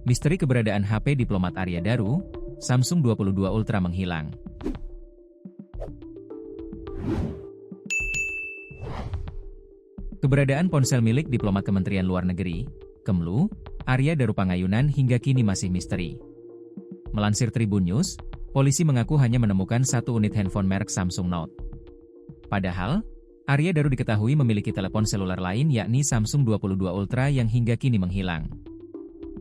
Misteri keberadaan HP diplomat Arya Daru, Samsung 22 Ultra menghilang. Keberadaan ponsel milik diplomat Kementerian Luar Negeri, Kemlu, Arya Daru Pangayunan hingga kini masih misteri. Melansir Tribun News, polisi mengaku hanya menemukan satu unit handphone merek Samsung Note. Padahal, Arya Daru diketahui memiliki telepon seluler lain yakni Samsung 22 Ultra yang hingga kini menghilang.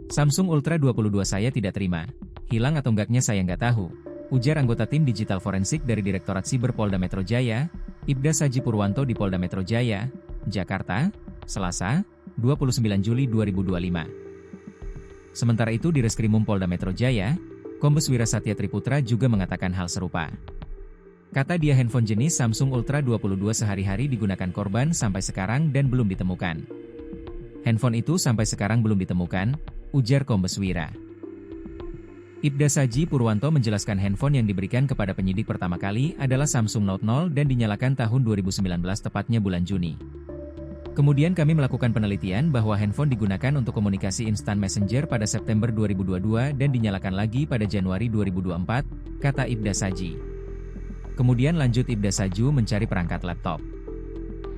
Samsung Ultra 22 saya tidak terima. Hilang atau enggaknya saya nggak tahu, ujar anggota tim digital forensik dari Direktorat Siber Polda Metro Jaya, Ibda Saji Purwanto di Polda Metro Jaya, Jakarta, Selasa, 29 Juli 2025. Sementara itu di Reskrimum Polda Metro Jaya, Kombes Wira Satya Triputra juga mengatakan hal serupa. Kata dia handphone jenis Samsung Ultra 22 sehari-hari digunakan korban sampai sekarang dan belum ditemukan. Handphone itu sampai sekarang belum ditemukan, ujar Kombes Wira. Ibda Saji Purwanto menjelaskan handphone yang diberikan kepada penyidik pertama kali adalah Samsung Note 0 dan dinyalakan tahun 2019 tepatnya bulan Juni. Kemudian kami melakukan penelitian bahwa handphone digunakan untuk komunikasi instan messenger pada September 2022 dan dinyalakan lagi pada Januari 2024, kata Ibda Saji. Kemudian lanjut Ibda Saju mencari perangkat laptop.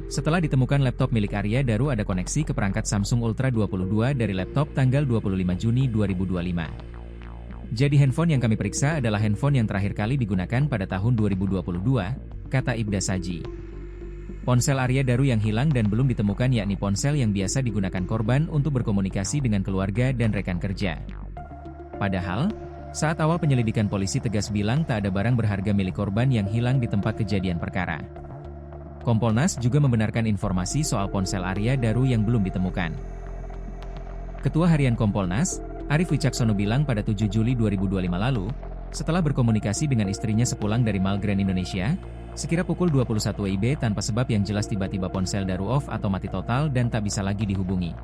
Setelah ditemukan laptop milik Arya Daru ada koneksi ke perangkat Samsung Ultra 22 dari laptop tanggal 25 Juni 2025. Jadi handphone yang kami periksa adalah handphone yang terakhir kali digunakan pada tahun 2022, kata Ibda Saji. Ponsel Arya Daru yang hilang dan belum ditemukan yakni ponsel yang biasa digunakan korban untuk berkomunikasi dengan keluarga dan rekan kerja. Padahal, saat awal penyelidikan polisi tegas bilang tak ada barang berharga milik korban yang hilang di tempat kejadian perkara. Kompolnas juga membenarkan informasi soal ponsel Arya Daru yang belum ditemukan. Ketua Harian Kompolnas, Arief Wicaksono bilang pada 7 Juli 2025 lalu, setelah berkomunikasi dengan istrinya sepulang dari Mall Grand Indonesia, sekira pukul 21 WIB tanpa sebab yang jelas tiba-tiba ponsel Daru off atau mati total dan tak bisa lagi dihubungi.